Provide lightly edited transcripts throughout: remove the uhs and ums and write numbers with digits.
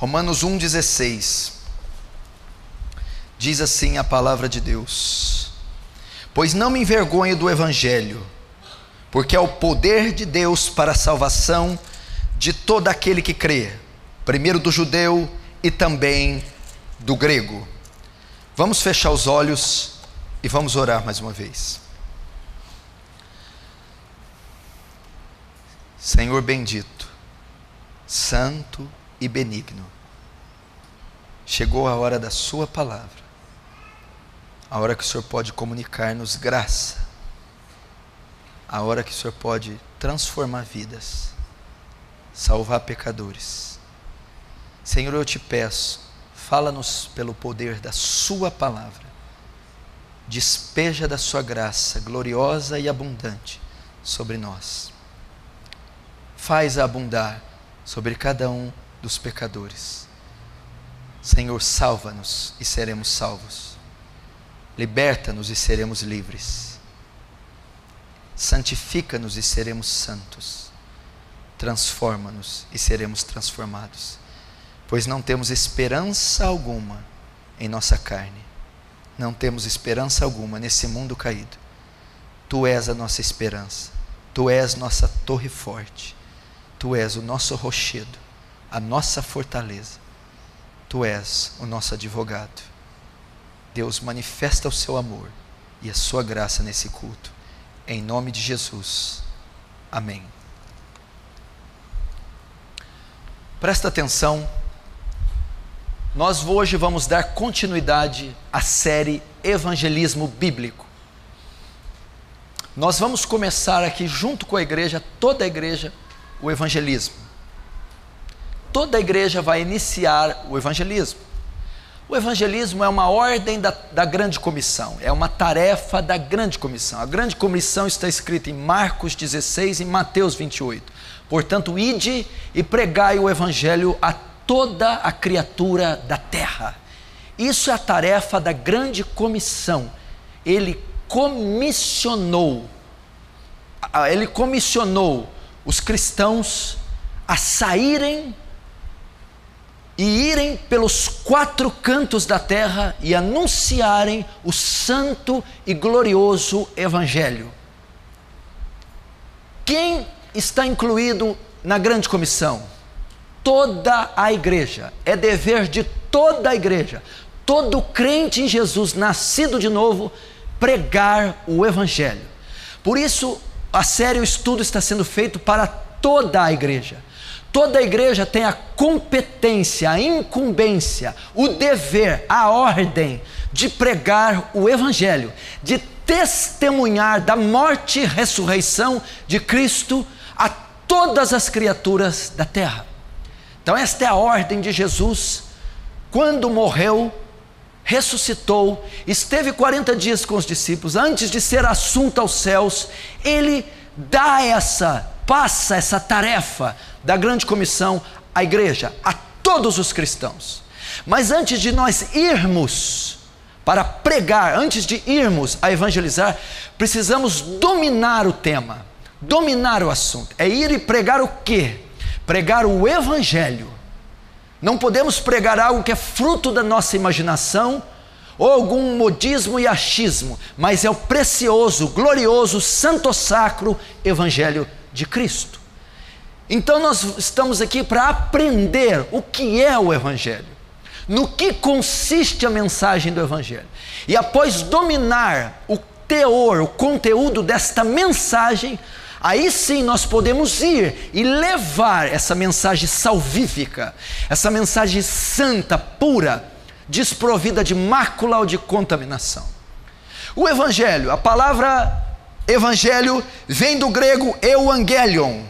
Romanos 1,16. Diz assim a palavra de Deus: pois não me envergonho do Evangelho, porque é o poder de Deus para a salvação de todo aquele que crê, primeiro do judeu e também do grego. Vamos fechar os olhos e vamos orar mais uma vez. Senhor bendito, santo e benigno, chegou a hora da sua palavra, a hora que o Senhor pode comunicar-nos graça, a hora que o Senhor pode transformar vidas, salvar pecadores. Senhor, eu te peço, fala-nos pelo poder da sua palavra, despeja da sua graça gloriosa e abundante sobre nós, faz abundar sobre cada um dos pecadores. Senhor, salva-nos e seremos salvos, liberta-nos e seremos livres, santifica-nos e seremos santos, transforma-nos e seremos transformados, pois não temos esperança alguma em nossa carne, não temos esperança alguma nesse mundo caído. Tu és a nossa esperança, Tu és nossa torre forte, Tu és o nosso rochedo, a nossa fortaleza, Tu és o nosso advogado. Deus, manifesta o seu amor e a sua graça nesse culto, em nome de Jesus, amém. Presta atenção, nós hoje vamos dar continuidade à série Evangelismo Bíblico. Nós vamos começar aqui junto com a igreja, toda a igreja, o evangelismo. Toda a igreja vai iniciar o evangelismo. O evangelismo é uma ordem da grande comissão, é uma tarefa da grande comissão. A grande comissão está escrita em Marcos 16 e Mateus 28. Portanto, ide e pregai o evangelho a toda a criatura da terra. Isso é a tarefa da grande comissão. Ele comissionou os cristãos a saírem e irem pelos 4 cantos da terra e anunciarem o santo e glorioso evangelho. Quem está incluído na grande comissão? Toda a igreja. É dever de toda a igreja, todo crente em Jesus, nascido de novo, pregar o evangelho. Por isso, a série, o estudo está sendo feito para toda a igreja. Toda a igreja tem a competência, a incumbência, o dever, a ordem de pregar o evangelho, de testemunhar da morte e ressurreição de Cristo a todas as criaturas da terra. Então esta é a ordem de Jesus. Quando morreu, ressuscitou, esteve 40 dias com os discípulos, antes de ser assunto aos céus, ele passa essa tarefa da grande comissão à igreja, a todos os cristãos. Mas antes de nós irmos para pregar, antes de irmos a evangelizar, precisamos dominar o tema, dominar o assunto. É ir e pregar o quê? Pregar o evangelho. Não podemos pregar algo que é fruto da nossa imaginação ou algum modismo e achismo, mas é o precioso, glorioso, santo sacro evangelho de Cristo. Então nós estamos aqui para aprender o que é o evangelho, no que consiste a mensagem do evangelho. E após dominar o teor, o conteúdo desta mensagem, aí sim nós podemos ir e levar essa mensagem salvífica, essa mensagem santa, pura, desprovida de mácula ou de contaminação. O evangelho, a palavra evangelho vem do grego euangelion,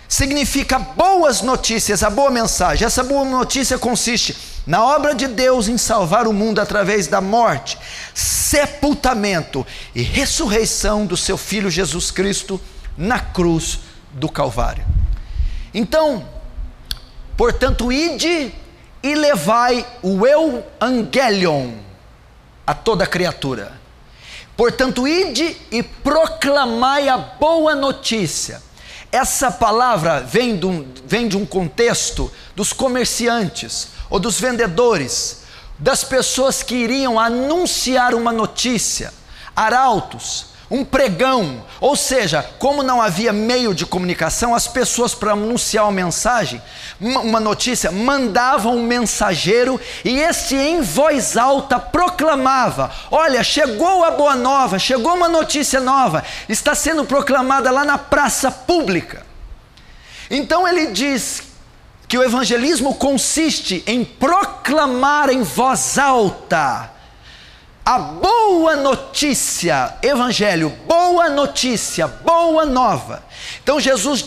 significa boas notícias, a boa mensagem. Essa boa notícia consiste na obra de Deus em salvar o mundo através da morte, sepultamento e ressurreição do seu Filho Jesus Cristo na cruz do Calvário. Então, portanto, ide e levai o euangelion a toda criatura. Portanto, ide e proclamai a boa notícia. Essa palavra vem de um contexto dos comerciantes, ou dos vendedores, das pessoas que iriam anunciar uma notícia, arautos, um pregão, ou seja, como não havia meio de comunicação, as pessoas, para anunciar uma mensagem, uma notícia, mandavam um mensageiro, e este em voz alta proclamava: olha, chegou a boa nova, chegou uma notícia nova, está sendo proclamada lá na praça pública. Então ele diz que o evangelismo consiste em proclamar em voz alta a boa notícia, evangelho, boa notícia, boa nova. Então Jesus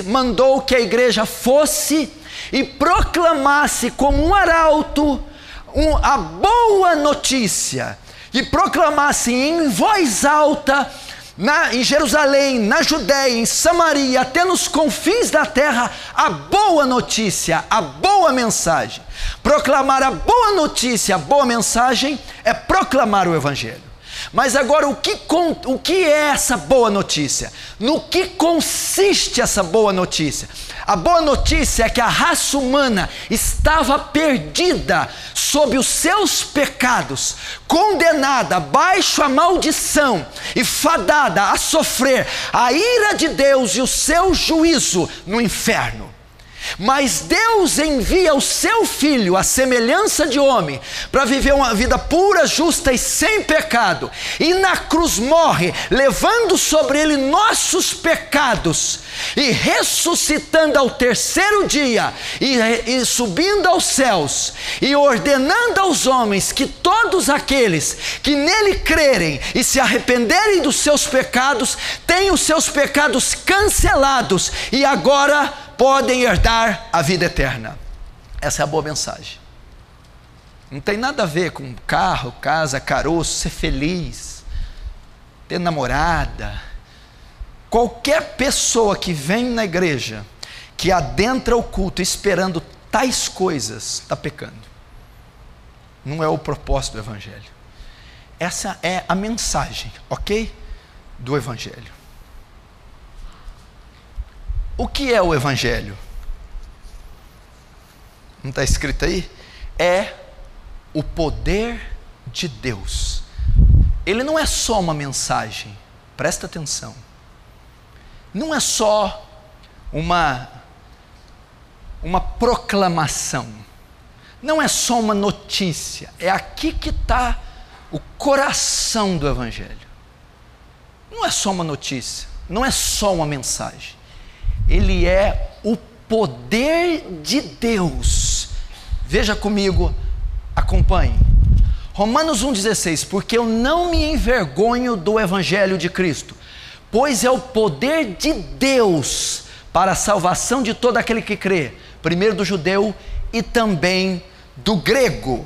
mandou que a igreja fosse e proclamasse como um arauto a boa notícia, e proclamasse em voz alta em Jerusalém, na Judéia, em Samaria, até nos confins da terra, a boa notícia, a boa mensagem. Proclamar a boa notícia, a boa mensagem, é proclamar o evangelho. Mas agora, o que é essa boa notícia? No que consiste essa boa notícia? A boa notícia é que a raça humana estava perdida sob os seus pecados, condenada, baixo a maldição e fadada a sofrer a ira de Deus e o seu juízo no inferno. Mas Deus envia o seu Filho, à semelhança de homem, para viver uma vida pura, justa e sem pecado, e na cruz morre, levando sobre ele nossos pecados, e ressuscitando ao terceiro dia, e subindo aos céus, e ordenando aos homens que todos aqueles que nele crerem e se arrependerem dos seus pecados, tenham os seus pecados cancelados, e agora podem herdar a vida eterna. Essa é a boa mensagem. Não tem nada a ver com carro, casa, caroço, ser feliz, ter namorada. Qualquer pessoa que vem na igreja, que adentra o culto esperando tais coisas, está pecando. Não é o propósito do evangelho. Essa é a mensagem, ok? Do evangelho. O que é o evangelho? Não está escrito aí? É o poder de Deus. Ele não é só uma mensagem, presta atenção. Não é só uma proclamação. Não é só uma notícia. É aqui que está o coração do evangelho. Não é só uma notícia, não é só uma mensagem. Ele é o poder de Deus. Veja comigo, acompanhe. Romanos 1,16: porque eu não me envergonho do evangelho de Cristo, pois é o poder de Deus para a salvação de todo aquele que crê, primeiro do judeu e também do grego.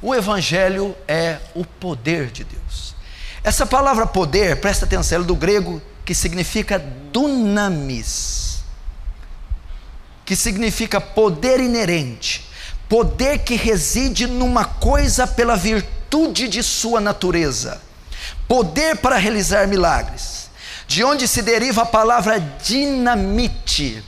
O evangelho é o poder de Deus. Essa palavra poder, presta atenção, é do grego, que significa dunamis, que significa poder inerente, poder que reside numa coisa pela virtude de sua natureza, poder para realizar milagres, de onde se deriva a palavra dinamite.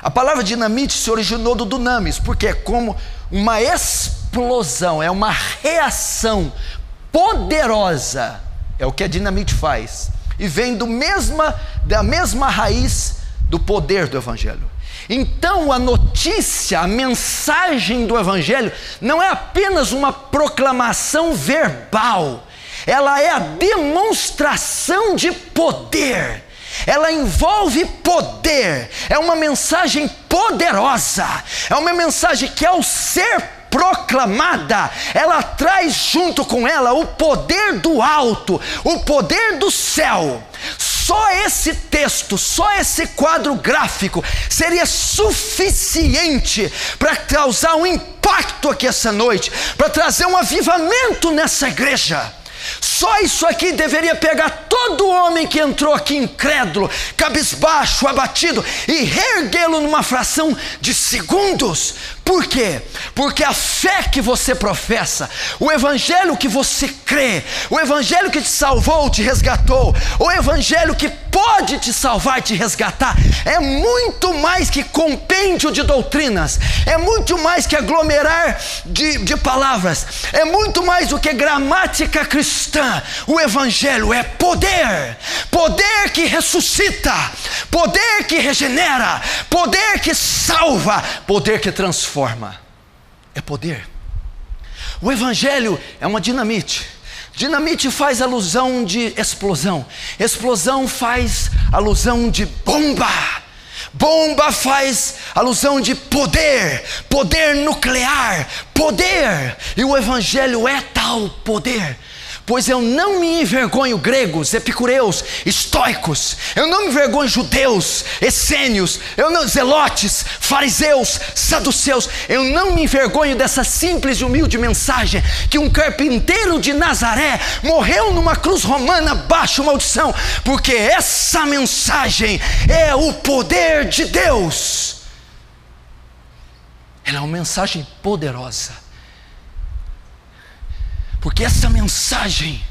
A palavra dinamite se originou do dunamis, porque é como uma explosão, é uma reação poderosa, é o que a dinamite faz, e vem da mesma raiz do poder do evangelho. Então a notícia, a mensagem do evangelho não é apenas uma proclamação verbal, ela é a demonstração de poder. Ela envolve poder, é uma mensagem poderosa, é uma mensagem que, ao ser proclamada, ela traz junto com ela o poder do alto, o poder do céu. Só esse texto, só esse quadro gráfico seria suficiente para causar um impacto aqui essa noite, para trazer um avivamento nessa igreja. Só isso aqui deveria pegar todo homem que entrou aqui incrédulo, cabisbaixo, abatido, e reerguê-lo numa fração de segundos, Por quê? Porque a fé que você professa, o evangelho que você crê, o evangelho que te salvou, te resgatou, o evangelho que pode te salvar e te resgatar, é muito mais que compêndio de doutrinas, é muito mais que aglomerar de palavras, é muito mais do que gramática cristã. O evangelho é poder, poder que ressuscita, poder que regenera, poder que salva, poder que transforma. É poder. O evangelho é uma dinamite. Dinamite faz alusão de explosão. Explosão faz alusão de bomba. Bomba faz alusão de poder. Poder nuclear. Poder. E o evangelho é tal poder. Pois eu não me envergonho gregos, epicureus, estoicos, eu não me envergonho judeus, essênios, zelotes, fariseus, saduceus, eu não me envergonho dessa simples e humilde mensagem que um carpinteiro de Nazaré morreu numa cruz romana baixo maldição, porque essa mensagem é o poder de Deus. Ela é uma mensagem poderosa. Porque essa mensagem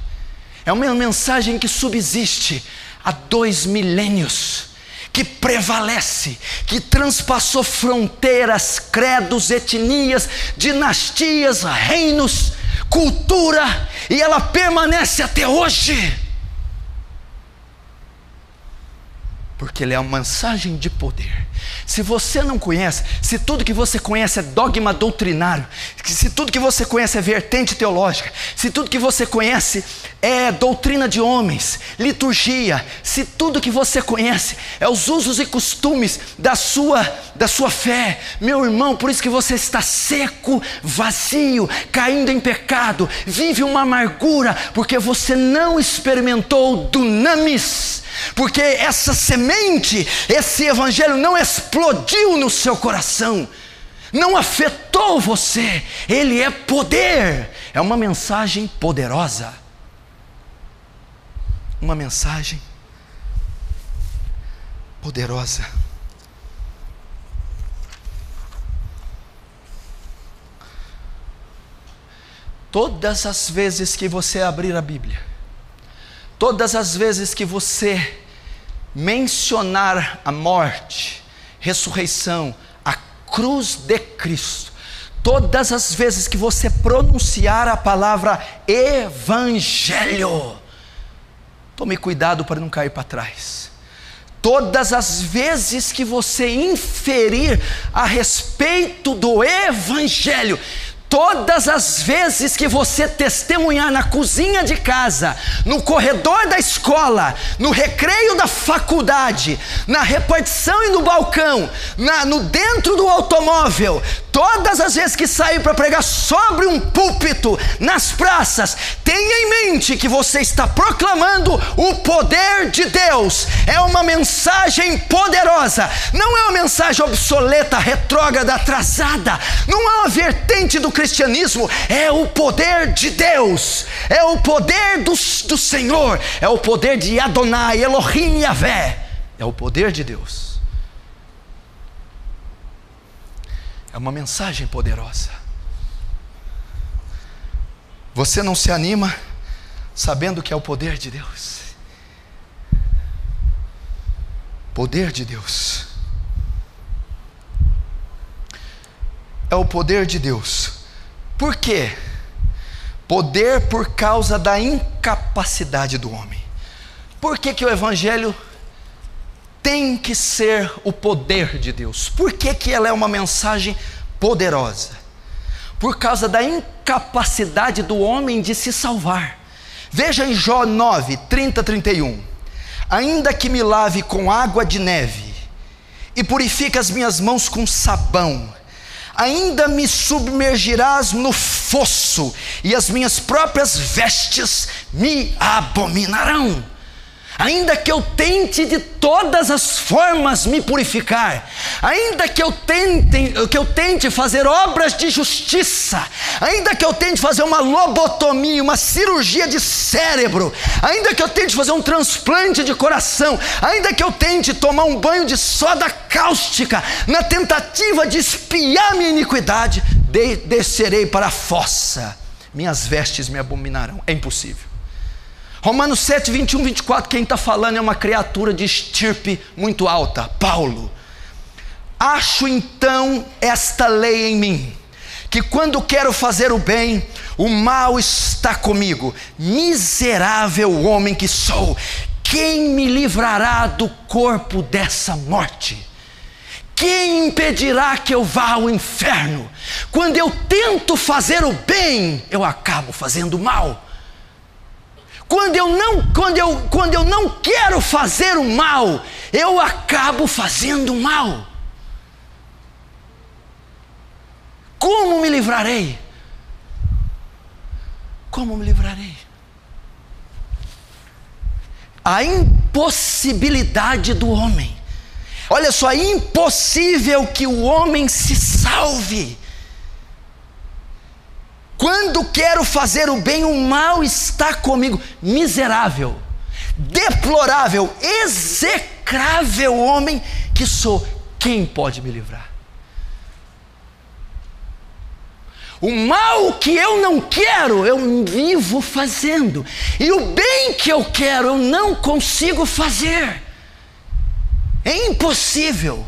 é uma mensagem que subsiste há 2 milênios, que prevalece, que transpassou fronteiras, credos, etnias, dinastias, reinos, cultura, e ela permanece até hoje. Porque ela é uma mensagem de poder. Se você não conhece, se tudo que você conhece é dogma doutrinário, se tudo que você conhece é vertente teológica, se tudo que você conhece é doutrina de homens, liturgia, se tudo que você conhece é os usos e costumes da sua fé, meu irmão, por isso que você está seco, vazio, caindo em pecado, vive uma amargura, porque você não experimentou o dunamis. Porque essa semente, esse evangelho não explodiu no seu coração, não afetou você, ele é poder, é uma mensagem poderosa, uma mensagem poderosa. Todas as vezes que você abrir a Bíblia, todas as vezes que você mencionar a morte, ressurreição, a cruz de Cristo, todas as vezes que você pronunciar a palavra evangelho, tome cuidado para não cair para trás. Todas as vezes que você inferir a respeito do evangelho, todas as vezes que você testemunhar na cozinha de casa, no corredor da escola, no recreio da faculdade, na repartição e no balcão, no dentro do automóvel, todas as vezes que sair para pregar sobre um púlpito, nas praças, tenha em mente que você está proclamando o poder de Deus. É uma mensagem poderosa, não é uma mensagem obsoleta, retrógrada, atrasada, não é uma vertente do cristianismo, é o poder de Deus, é o poder do Senhor, é o poder de Adonai, Elohim Yahvé, é o poder de Deus. É uma mensagem poderosa. Você não se anima sabendo que é o poder de Deus. Poder de Deus. É o poder de Deus. Por quê? Poder por causa da incapacidade do homem. Por que o evangelho tem que ser o poder de Deus? Por que ela é uma mensagem poderosa? Por causa da incapacidade do homem de se salvar. Veja em Jó 9, 30, 31. Ainda que me lave com água de neve e purifique as minhas mãos com sabão, ainda me submergirás no fosso, e as minhas próprias vestes me abominarão. ainda que eu tente de todas as formas me purificar, ainda que eu tente fazer obras de justiça, ainda que eu tente fazer uma lobotomia, uma cirurgia de cérebro, ainda que eu tente fazer um transplante de coração, ainda que eu tente tomar um banho de soda cáustica, na tentativa de expiar minha iniquidade, descerei para a fossa, minhas vestes me abominarão. É impossível. Romanos 7, 21, 24, quem está falando é uma criatura de estirpe muito alta, Paulo. Acho então esta lei em mim, que quando quero fazer o bem, o mal está comigo. Miserável homem que sou, quem me livrará do corpo dessa morte? Quem impedirá que eu vá ao inferno? Quando eu tento fazer o bem, eu acabo fazendo o mal. Quando eu não quero fazer o mal, eu acabo fazendo o mal. Como me livrarei? Como me livrarei? A impossibilidade do homem. Olha só, é impossível que o homem se salve. Quando quero fazer o bem, o mal está comigo. Miserável, deplorável, execrável homem que sou, quem pode me livrar? O mal que eu não quero, eu vivo fazendo, e o bem que eu quero, eu não consigo fazer. É impossível.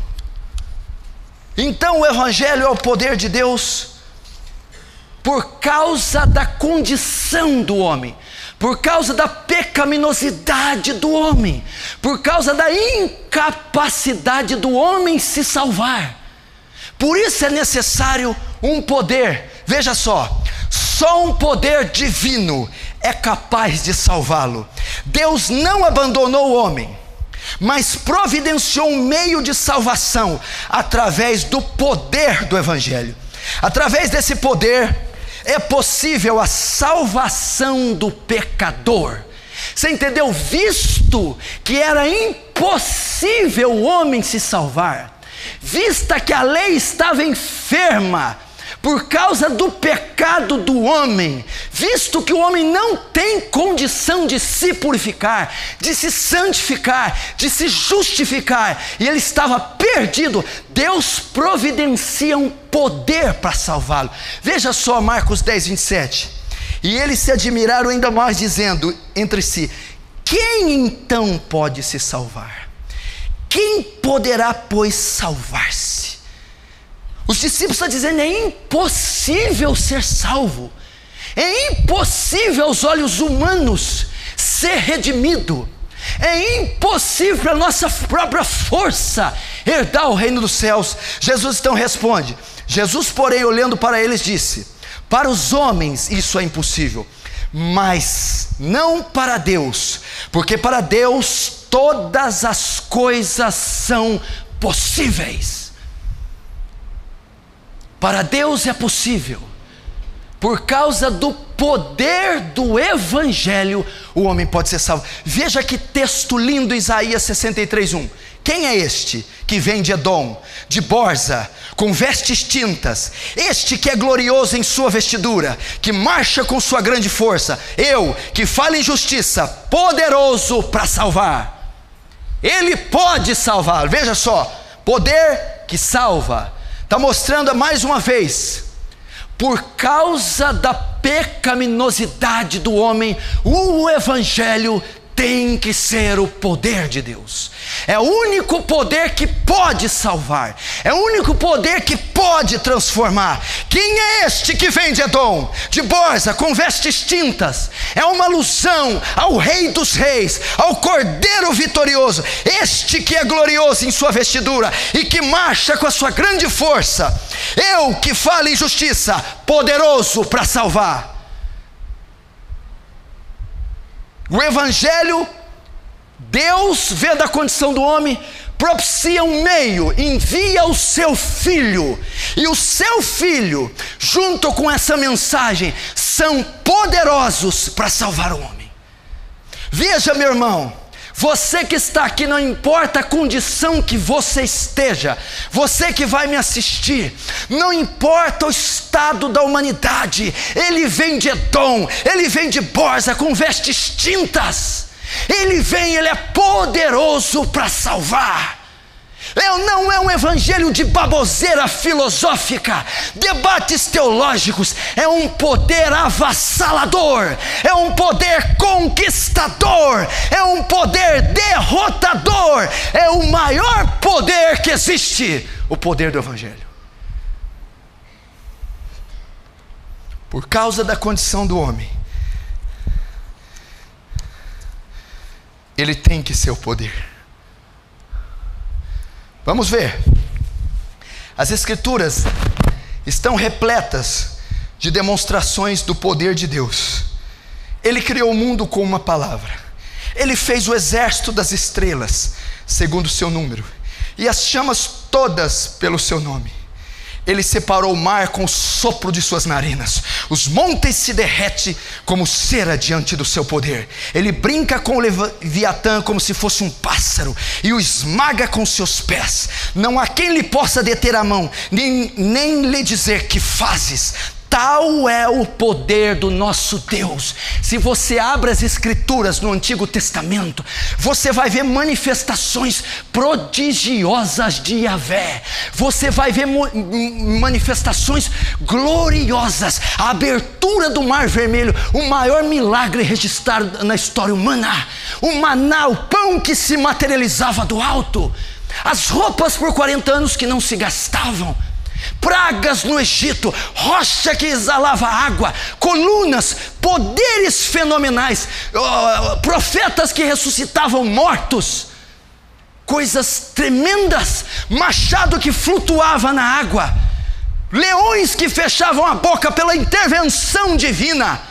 Então o Evangelho é o poder de Deus por causa da condição do homem, por causa da pecaminosidade do homem, por causa da incapacidade do homem se salvar. Por isso é necessário um poder. Veja só um poder divino é capaz de salvá-lo. Deus não abandonou o homem, mas providenciou um meio de salvação através do poder do Evangelho. Através desse poder é possível a salvação do pecador. Você entendeu? Visto que era impossível o homem se salvar, vista que a lei estava enferma por causa do pecado do homem, visto que o homem não tem condição de se purificar, de se santificar, de se justificar, e ele estava perdido, Deus providencia um poder para salvá-lo. Veja só Marcos 10, 27. E eles se admiraram ainda mais, dizendo entre si: quem então pode se salvar? Quem poderá, pois, salvar-se? Os discípulos estão dizendo: é impossível ser salvo, é impossível aos olhos humanos ser redimido, é impossível para a nossa própria força herdar o reino dos céus. Jesus então responde. Jesus, porém, olhando para eles, disse: para os homens isso é impossível, mas não para Deus, porque para Deus todas as coisas são possíveis. Para Deus é possível. Por causa do poder do Evangelho, o homem pode ser salvo. Veja que texto lindo, Isaías 63:1. Quem é este que vem de Edom, de Borza, com vestes tintas? Este que é glorioso em sua vestidura, que marcha com sua grande força. Eu, que falo em justiça, poderoso para salvar. Ele pode salvar. Veja só, poder que salva. Está mostrando mais uma vez, por causa da pecaminosidade do homem, o Evangelho tem que ser o poder de Deus. É o único poder que pode salvar, é o único poder que pode transformar. Quem é este que vem de Edom, de Borza, com vestes tintas? É uma alusão ao Rei dos Reis, ao Cordeiro vitorioso, este que é glorioso em sua vestidura e que marcha com a sua grande força. Eu que falo em justiça, poderoso para salvar. O Evangelho, Deus, vendo a condição do homem, propicia um meio, envia o seu Filho, e o seu Filho, junto com essa mensagem, são poderosos para salvar o homem. Veja, meu irmão, Você que está aqui, não importa a condição que você esteja, você que vai me assistir, não importa o estado da humanidade, ele vem de Edom, ele vem de Borza com vestes tintas, ele vem, ele é poderoso para salvar. Não é um evangelho de baboseira filosófica, debates teológicos, é um poder avassalador, é um poder conquistador, é um poder derrotador, é o maior poder que existe, o poder do evangelho. Por causa da condição do homem, ele tem que ser o poder. Vamos ver. As Escrituras estão repletas de demonstrações do poder de Deus. Ele criou o mundo com uma palavra. Ele fez o exército das estrelas, segundo o seu número, e as chamas todas pelo seu nome. Ele separou o mar com o sopro de suas narinas. Os montes se derretem como cera diante do seu poder. Ele brinca com o Leviatã como se fosse um pássaro e o esmaga com seus pés. Não há quem lhe possa deter a mão, nem lhe dizer que fazes. Tal é o poder do nosso Deus. Se você abre as Escrituras no Antigo Testamento, você vai ver manifestações prodigiosas de Yahvé. Você vai ver manifestações gloriosas. A abertura do Mar Vermelho, o maior milagre registrado na história humana. O maná, o pão que se materializava do alto. As roupas por 40 anos que não se gastavam. Pragas no Egito, rocha que exalava água, colunas, poderes fenomenais, profetas que ressuscitavam mortos, coisas tremendas, machado que flutuava na água, leões que fechavam a boca pela intervenção divina,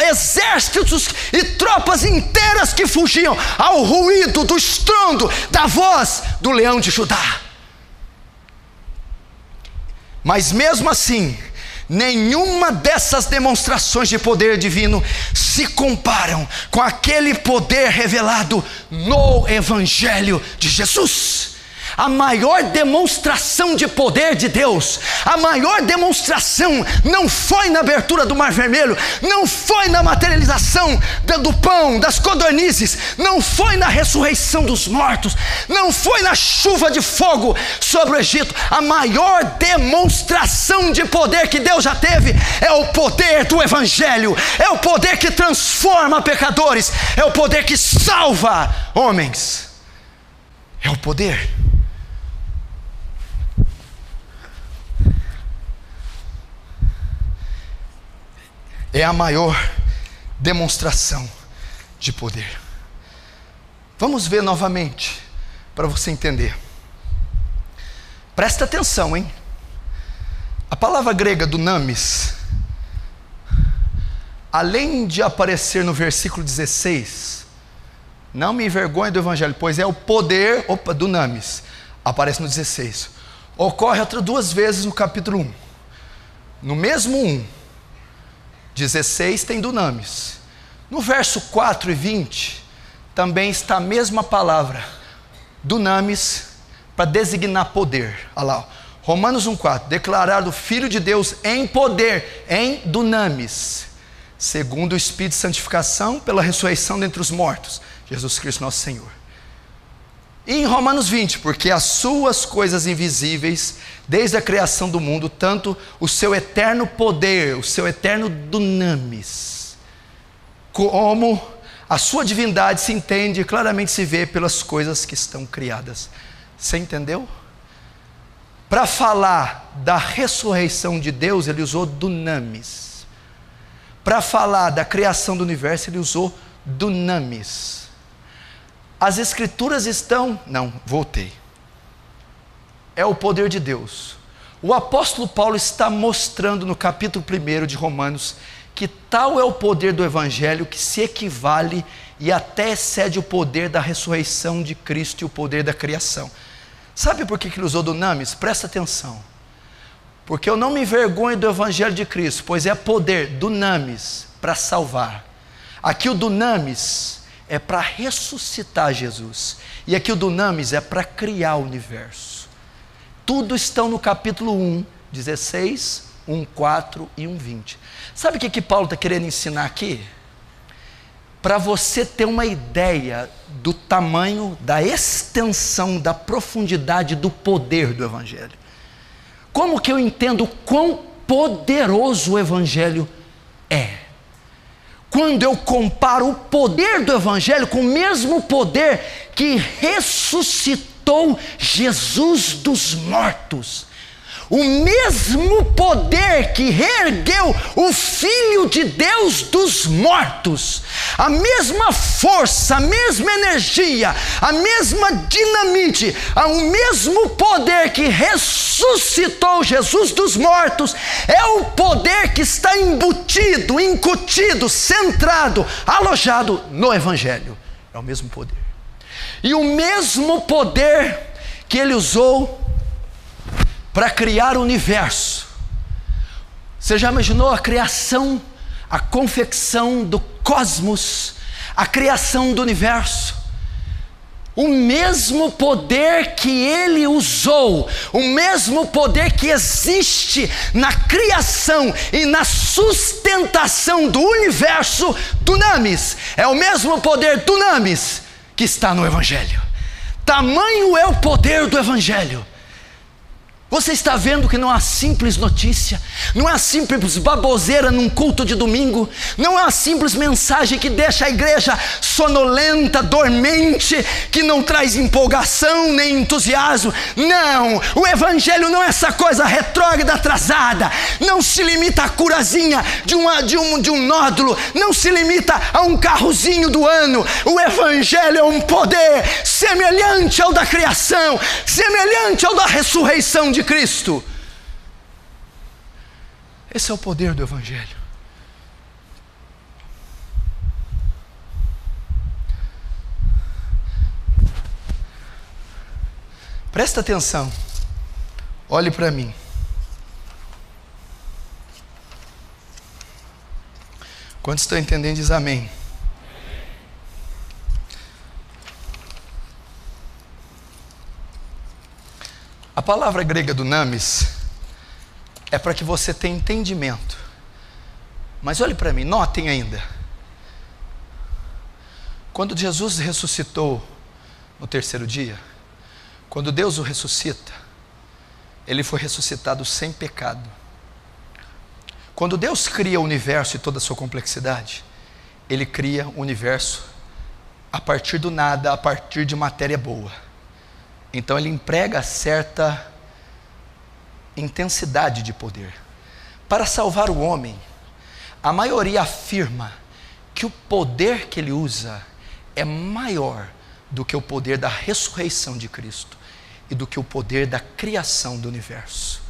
exércitos e tropas inteiras que fugiam ao ruído do estrondo da voz do leão de Judá. Mas mesmo assim, nenhuma dessas demonstrações de poder divino se comparam com aquele poder revelado no Evangelho de Jesus. A maior demonstração de poder de Deus, a maior demonstração não foi na abertura do Mar Vermelho, não foi na materialização do pão, das codornizes, não foi na ressurreição dos mortos, não foi na chuva de fogo sobre o Egito. A maior demonstração de poder que Deus já teve é o poder do Evangelho, é o poder que transforma pecadores, é o poder que salva homens, é o poder. É a maior demonstração de poder. Vamos ver novamente, para você entender. Presta atenção, hein? A palavra grega dunamis, além de aparecer no versículo 16, não me envergonhe do Evangelho, pois é o poder, dunamis, aparece no 16. Ocorre outras 2 vezes no capítulo 1. No mesmo 1. 16 tem dunamis. No verso 4 e 20 também está a mesma palavra, dunamis, para designar poder. Olha lá, Romanos 1,4, declarar o Filho de Deus em poder, em dunamis, segundo o Espírito de santificação pela ressurreição dentre os mortos, Jesus Cristo nosso Senhor. E em Romanos 20, porque as suas coisas invisíveis, desde a criação do mundo, tanto o seu eterno poder, o seu eterno dunamis, como a sua divindade se entende e claramente se vê pelas coisas que estão criadas. Você entendeu? Para falar da ressurreição de Deus, ele usou dunamis. Para falar da criação do universo, ele usou dunamis. As Escrituras estão... É o poder de Deus. O apóstolo Paulo está mostrando no capítulo 1 de Romanos que tal é o poder do Evangelho que se equivale e até excede o poder da ressurreição de Cristo e o poder da criação. Sabe por que ele usou dunamis? Presta atenção. Porque eu não me envergonho do Evangelho de Cristo, pois é poder, dunamis, para salvar. Aqui o dunamis é para ressuscitar Jesus. E aqui o dunamis é para criar o universo. Tudo estão no capítulo 1, 16, 1:4 e 1:20. Sabe o que Paulo está querendo ensinar aqui? Para você ter uma ideia do tamanho, da extensão, da profundidade, do poder do Evangelho. Como que eu entendo quão poderoso o Evangelho é? Quando eu comparo o poder do Evangelho com o mesmo poder que ressuscitou Jesus dos mortos, o mesmo poder que reergueu o Filho de Deus dos mortos, a mesma força, a mesma energia, a mesma dinamite, o mesmo poder que ressuscitou Jesus dos mortos, é o poder que está embutido, incutido, centrado, alojado no Evangelho. É o mesmo poder. E o mesmo poder que ele usou para criar o universo. Você já imaginou a criação, a confecção do cosmos, a criação do universo? O mesmo poder que ele usou, o mesmo poder que existe na criação e na sustentação do universo, dunamis, é o mesmo poder dunamis que está no Evangelho. Tamanho é o poder do Evangelho. Você está vendo que não é uma simples notícia, não é uma simples baboseira num culto de domingo, não é uma simples mensagem que deixa a igreja sonolenta, dormente, que não traz empolgação nem entusiasmo. Não, o Evangelho não é essa coisa retrógrada, atrasada, não se limita à curazinha de um nódulo, não se limita a um carrozinho do ano. O Evangelho é um poder semelhante ao da criação, semelhante ao da ressurreição de Cristo. Esse é o poder do Evangelho. Presta atenção, olhe para mim. Quantos estão entendendo, diz amém. A palavra grega dunamis é para que você tenha entendimento. Mas olhe para mim, notem ainda. Quando Jesus ressuscitou no terceiro dia, quando Deus o ressuscita, ele foi ressuscitado sem pecado. Quando Deus cria o universo e toda a sua complexidade, ele cria o universo a partir do nada, a partir de matéria boa. Então ele emprega certa intensidade de poder. Para salvar o homem, a maioria afirma que o poder que ele usa é maior do que o poder da ressurreição de Cristo e do que o poder da criação do universo.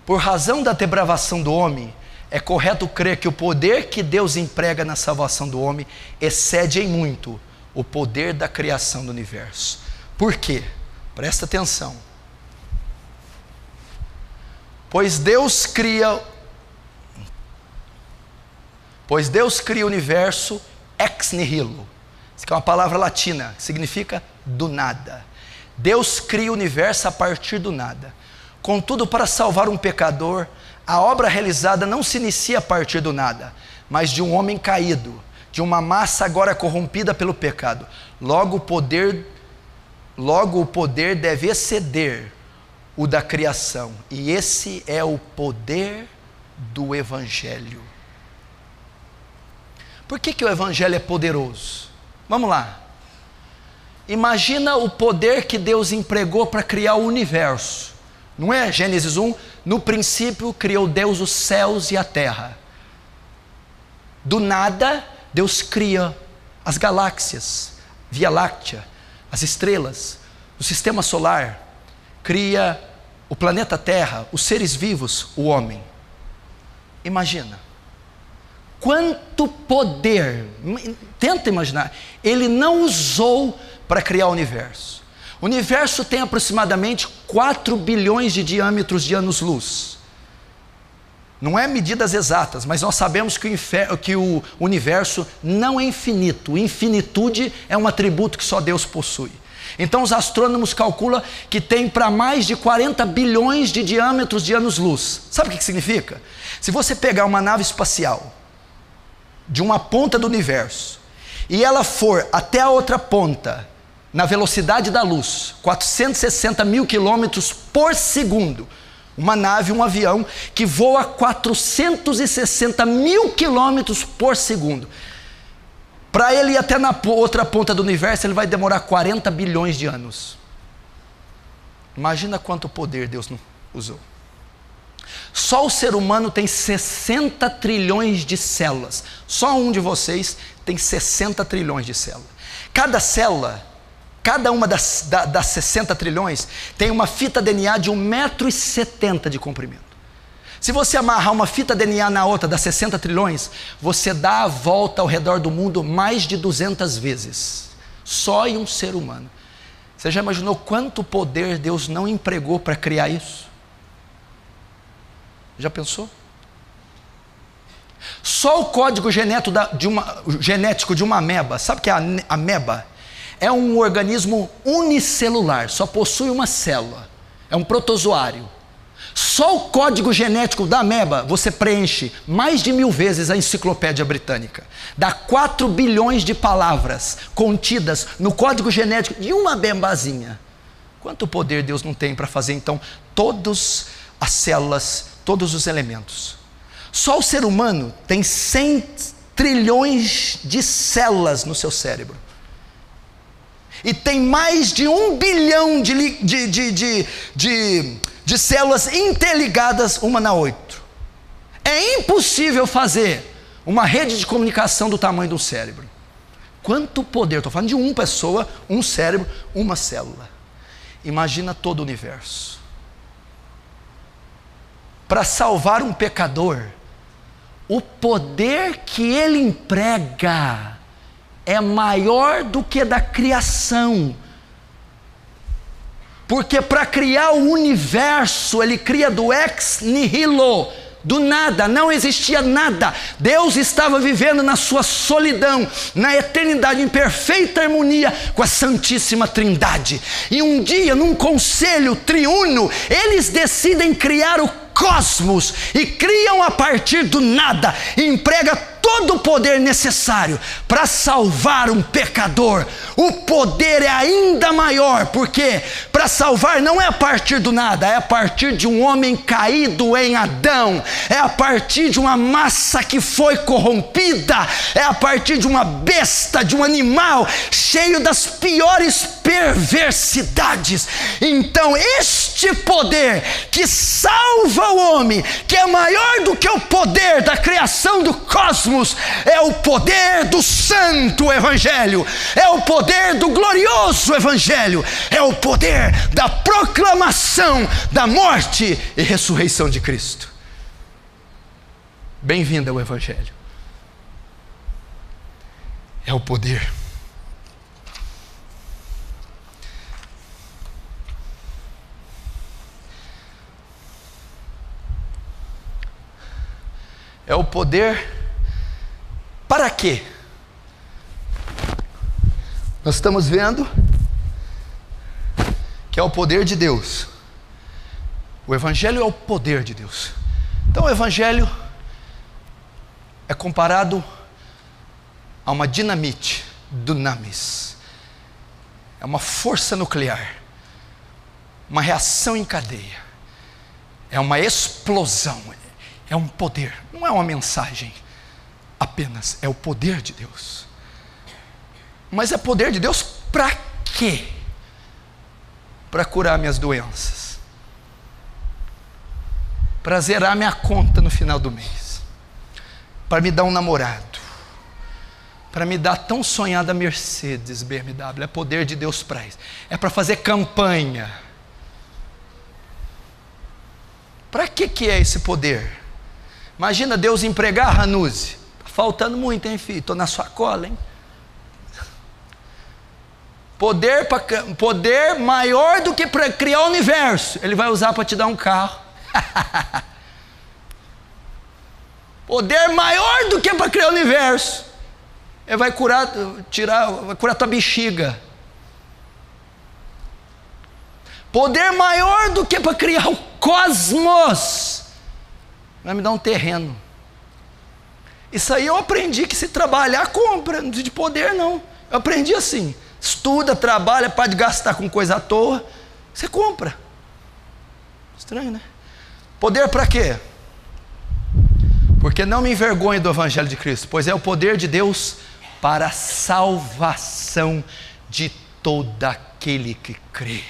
Por razão da depravação do homem, é correto crer que o poder que Deus emprega na salvação do homem excede em muito o poder da criação do universo. Por quê? Presta atenção. Pois Deus cria o universo ex nihilo. Isso aqui é uma palavra latina, que significa do nada. Deus cria o universo a partir do nada. Contudo, para salvar um pecador, a obra realizada não se inicia a partir do nada, mas de um homem caído, de uma massa agora corrompida pelo pecado. Logo o poder deve exceder o da criação, e esse é o poder do Evangelho. Por que o Evangelho é poderoso? Vamos lá. Imagina o poder que Deus empregou para criar o universo. Não é? Gênesis 1, no princípio criou Deus os céus e a terra. Do nada, Deus cria as galáxias, Via Láctea, as estrelas, o sistema solar, cria o planeta Terra, os seres vivos, o homem. Imagina, quanto poder, tenta imaginar, ele não usou para criar o universo. O universo tem aproximadamente 4 bilhões de diâmetros de anos-luz. Não é medidas exatas, mas nós sabemos que o universo não é infinito. Infinitude é um atributo que só Deus possui. Então os astrônomos calculam que tem para mais de 40 bilhões de diâmetros de anos-luz. Sabe o que significa? Se você pegar uma nave espacial de uma ponta do universo e ela for até a outra ponta na velocidade da luz, 460 mil quilômetros por segundo, uma nave, um avião que voa 460 mil quilômetros por segundo, para ele ir até na outra ponta do universo, ele vai demorar 40 bilhões de anos. Imagina quanto poder Deus não usou. Só o ser humano tem 60 trilhões de células. Só um de vocês tem 60 trilhões de células. Cada célula, cada uma das 60 trilhões, tem uma fita DNA de 1,70 m de comprimento. Se você amarrar uma fita DNA na outra das 60 trilhões, você dá a volta ao redor do mundo mais de 200 vezes. Só em um ser humano. Você já imaginou quanto poder Deus não empregou para criar isso? Já pensou? Só o código genético de uma ameba, sabe o que é a ameba? É um organismo unicelular, só possui uma célula, é um protozoário. Só o código genético da ameba você preenche mais de 1000 vezes a enciclopédia britânica. Dá 4 bilhões de palavras contidas no código genético de uma amebazinha. Quanto poder Deus não tem para fazer então todas as células, todos os elementos? Só o ser humano tem 100 trilhões de células no seu cérebro. E tem mais de 1 bilhão de células interligadas uma na outra. É impossível fazer uma rede de comunicação do tamanho do cérebro. Quanto poder, estou falando de uma pessoa, um cérebro, uma célula. Imagina todo o universo. Para salvar um pecador, o poder que ele emprega é maior do que da criação. Porque para criar o universo, ele cria do ex nihilo, do nada, não existia nada. Deus estava vivendo na sua solidão, na eternidade, em perfeita harmonia com a Santíssima Trindade. E um dia, num conselho triuno, eles decidem criar o cosmos e criam a partir do nada, e emprega todo o poder necessário para salvar um pecador. O poder é ainda maior, porque para salvar não é a partir do nada, é a partir de um homem caído em Adão, é a partir de uma massa que foi corrompida, é a partir de uma besta, de um animal cheio das piores perversidades. Então este poder que salva o homem, que é maior do que o poder da criação do cosmos, é o poder do santo evangelho, é o poder do glorioso evangelho, é o poder da proclamação da morte e ressurreição de Cristo. Bem-vindo ao evangelho. É o poder. É o poder. Para quê? Nós estamos vendo que é o poder de Deus. O evangelho é o poder de Deus. Então o evangelho é comparado a uma dinamite, dunamis. É uma força nuclear, uma reação em cadeia, é uma explosão, é um poder, não é uma mensagem apenas, é o poder de Deus. Mas é poder de Deus para quê? Para curar minhas doenças, para zerar minha conta no final do mês, para me dar um namorado, para me dar a tão sonhada Mercedes BMW. É poder de Deus para isso. É para fazer campanha. Para que é esse poder? Imagina Deus empregar Ranuzi. Faltando muito, hein, filho? Estou na sua cola, hein? Poder maior do que para criar o universo. Ele vai usar para te dar um carro. Poder maior do que para criar o universo. Ele vai curar, vai curar tua bexiga. Poder maior do que para criar o cosmos. Vai me dar um terreno. Isso aí eu aprendi que se trabalhar, compra. Não precisa de poder, não. Eu aprendi assim. Estuda, trabalha, para de gastar com coisa à toa. Você compra. Estranho, né? Poder para quê? Porque não me envergonhe do Evangelho de Cristo, pois é o poder de Deus para a salvação de todo aquele que crê.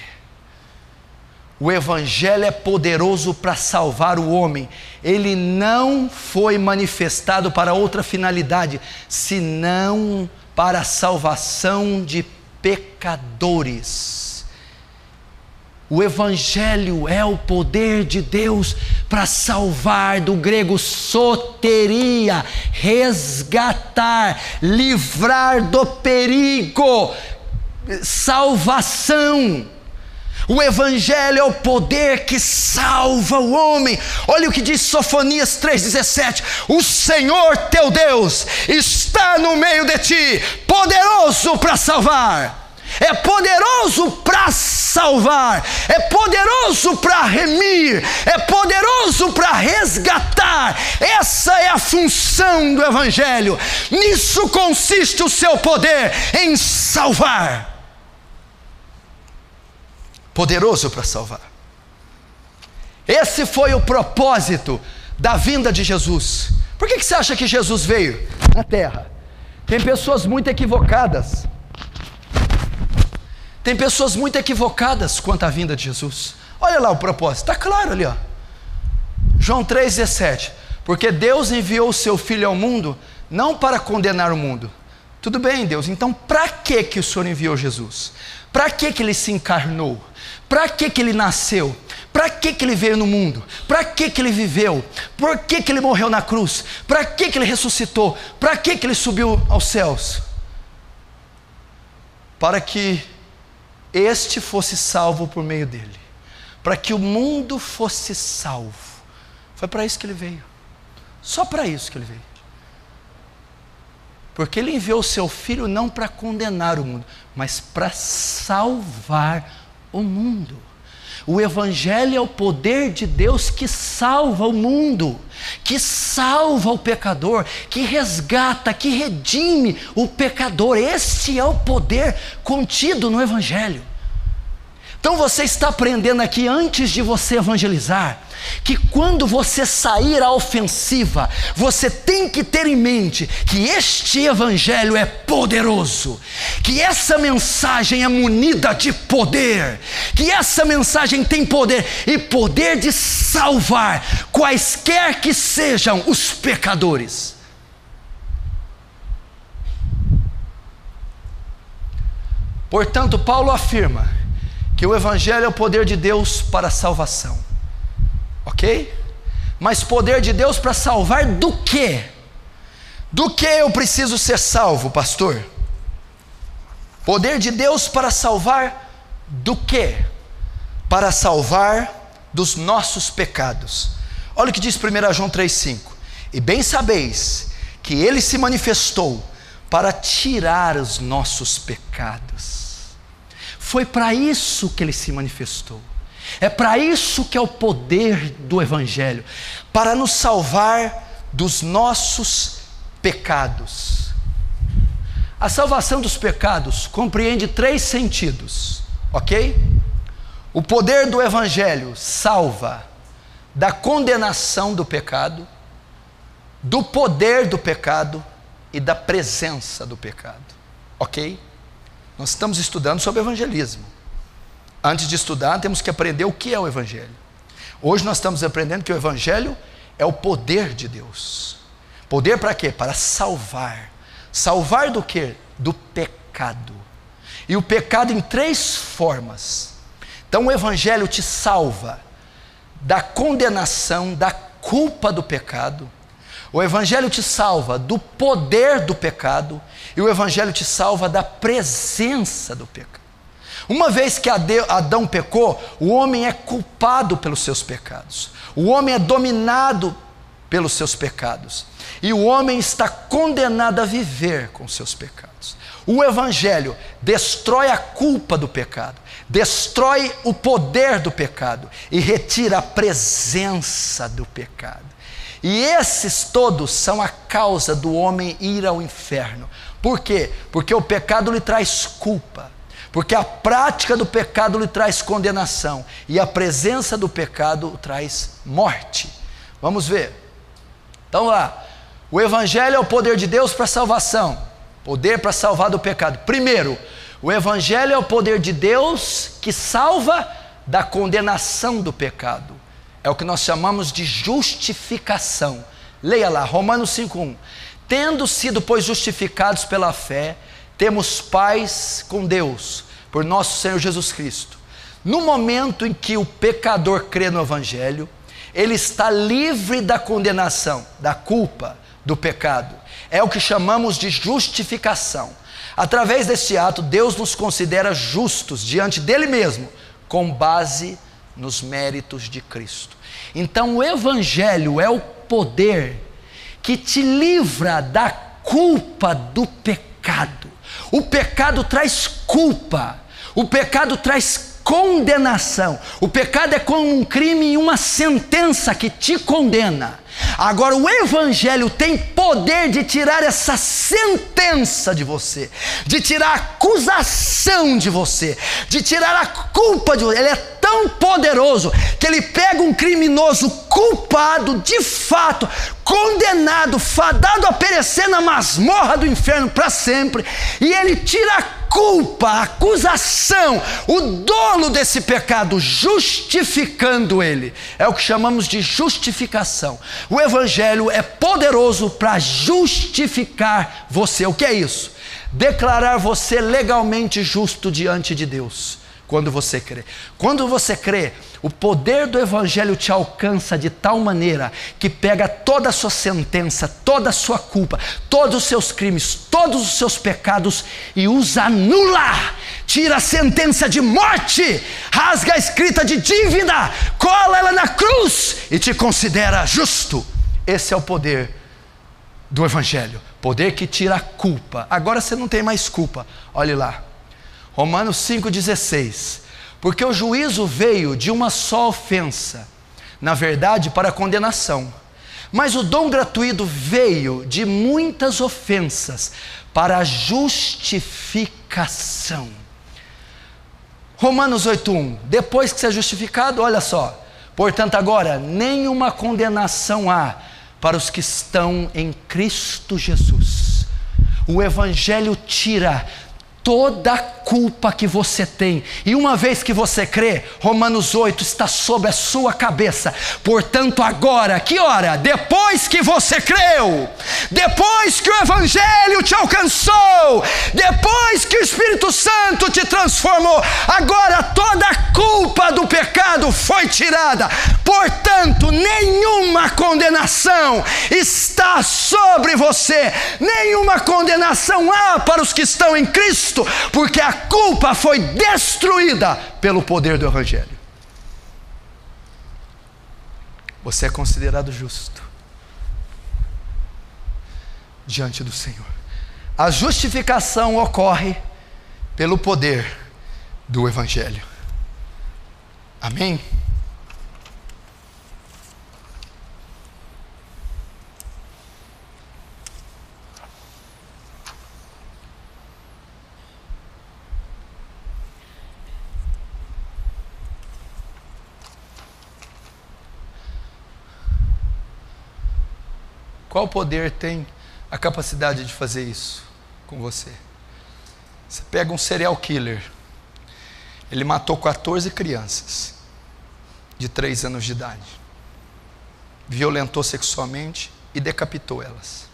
O Evangelho é poderoso para salvar o homem. Ele não foi manifestado para outra finalidade, senão para a salvação de pecadores. O Evangelho é o poder de Deus para salvar, do grego soteria, resgatar, livrar do perigo, salvação. O Evangelho é o poder que salva o homem. Olha o que diz Sofonias 3,17: o Senhor teu Deus está no meio de ti, poderoso para salvar. É poderoso para salvar, é poderoso para remir, é poderoso para resgatar. Essa é a função do Evangelho. Nisso consiste o seu poder, em salvar. Poderoso para salvar. Esse foi o propósito da vinda de Jesus. Por que você acha que Jesus veio na terra? Tem pessoas muito equivocadas. Tem pessoas muito equivocadas quanto à vinda de Jesus. Olha lá o propósito, está claro ali, ó. João 3,17. Porque Deus enviou o seu Filho ao mundo, não para condenar o mundo. Tudo bem, Deus, então para que o Senhor enviou Jesus? Para que ele se encarnou? Para que ele nasceu? Para que ele veio no mundo? Para que ele viveu? Por que ele morreu na cruz? Para que ele ressuscitou? Para que ele subiu aos céus? Para que este fosse salvo por meio dele, para que o mundo fosse salvo. Foi para isso que ele veio, só para isso que ele veio, porque ele enviou o seu Filho não para condenar o mundo, mas para salvar o mundo. O Evangelho é o poder de Deus que salva o mundo, que salva o pecador, que resgata, que redime o pecador. Este é o poder contido no Evangelho. Então você está aprendendo aqui, antes de você evangelizar, que quando você sair à ofensiva, você tem que ter em mente que este Evangelho é poderoso, que essa mensagem é munida de poder, que essa mensagem tem poder, e poder de salvar quaisquer que sejam os pecadores. Portanto, Paulo afirma que o Evangelho é o poder de Deus para a salvação, ok? Mas poder de Deus para salvar do quê? Do que eu preciso ser salvo, pastor? Poder de Deus para salvar do quê? Para salvar dos nossos pecados. Olha o que diz 1 João 3,5: e bem sabeis que ele se manifestou para tirar os nossos pecados. Foi para isso que ele se manifestou. É para isso que é o poder do Evangelho, para nos salvar dos nossos pecados. A salvação dos pecados compreende 3 sentidos, ok? O poder do Evangelho salva da condenação do pecado, do poder do pecado e da presença do pecado, ok? Nós estamos estudando sobre evangelismo. Antes de estudar, temos que aprender o que é o Evangelho. Hoje nós estamos aprendendo que o Evangelho é o poder de Deus. Poder para quê? Para salvar. Salvar do quê? Do pecado. E o pecado em 3 formas. Então o Evangelho te salva da condenação, da culpa do pecado. O Evangelho te salva do poder do pecado. E o Evangelho te salva da presença do pecado. Uma vez que Adão pecou, o homem é culpado pelos seus pecados. O homem é dominado pelos seus pecados, e o homem está condenado a viver com seus pecados. O Evangelho destrói a culpa do pecado, destrói o poder do pecado e retira a presença do pecado. E esses todos são a causa do homem ir ao inferno. Por quê? Porque o pecado lhe traz culpa, porque a prática do pecado lhe traz condenação, e a presença do pecado traz morte. Vamos ver. Então lá, o Evangelho é o poder de Deus para a salvação, poder para salvar do pecado. Primeiro, o Evangelho é o poder de Deus que salva da condenação do pecado. É o que nós chamamos de justificação. Leia lá, Romanos 5:1. Tendo sido, pois, justificados pela fé, temos paz com Deus, por nosso Senhor Jesus Cristo. No momento em que o pecador crê no Evangelho, ele está livre da condenação, da culpa, do pecado. É o que chamamos de justificação. Através deste ato, Deus nos considera justos diante dele mesmo, com base nos méritos de Cristo. Então o Evangelho é o poder que te livra da culpa do pecado. O pecado traz culpa, o pecado traz condenação. O pecado é como um crime e uma sentença que te condena. Agora o Evangelho tem poder de tirar essa sentença de você, de tirar a acusação de você, de tirar a culpa de você. Ele é tão poderoso que ele pega um criminoso culpado, de fato, condenado, fadado a perecer na masmorra do inferno para sempre, e ele tira a culpa, a acusação, o dolo desse pecado, justificando ele. É o que chamamos de justificação. O Evangelho é poderoso para justificar você. O que é isso? Declarar você legalmente justo diante de Deus. Quando você crê. Quando você crê, o poder do Evangelho te alcança de tal maneira que pega toda a sua sentença, toda a sua culpa, todos os seus crimes, todos os seus pecados e os anula. Tira a sentença de morte, rasga a escrita de dívida, cola ela na cruz e te considera justo. Esse é o poder do Evangelho, poder que tira a culpa. Agora você não tem mais culpa. Olhe lá, Romanos 5,16. Porque o juízo veio de uma só ofensa, na verdade para a condenação, mas o dom gratuito veio de muitas ofensas para a justificação. Romanos 8,1. Depois que você é justificado, olha só, portanto agora nenhuma condenação há para os que estão em Cristo Jesus. O Evangelho tira toda a culpa que você tem, e uma vez que você crê, Romanos 8 está sobre a sua cabeça. Portanto agora, que hora? Depois que você creu, depois que o Evangelho te alcançou, depois que o Espírito Santo te transformou, agora toda a culpa do pecado foi tirada. Portanto, nenhuma condenação está sobre você, nenhuma condenação há para os que estão em Cristo, porque a culpa foi destruída pelo poder do Evangelho. Você é considerado justo diante do Senhor. A justificação ocorre pelo poder do Evangelho. Amém? Qual poder tem a capacidade de fazer isso com você? Você pega um serial killer, ele matou 14 crianças de 3 anos de idade, violentou sexualmente e decapitou elas.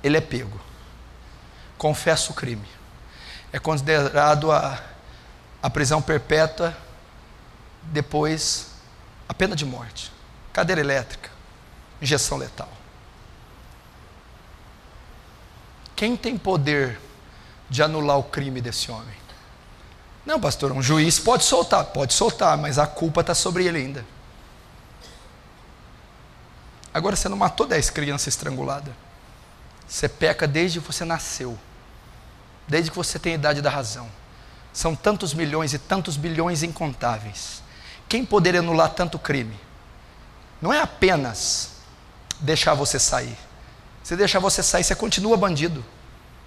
Ele é pego, confessa o crime, é considerado a prisão perpétua, depois a pena de morte, cadeira elétrica, injeção letal. Quem tem poder de anular o crime desse homem? Não, pastor, um juiz pode soltar, mas a culpa está sobre ele ainda. Agora você não matou 10 crianças estranguladas. Você peca desde que você nasceu, desde que você tem a idade da razão. São tantos milhões e tantos bilhões incontáveis. Quem poderia anular tanto crime? Não é apenas deixar você sair. Se deixar você sair, você continua bandido,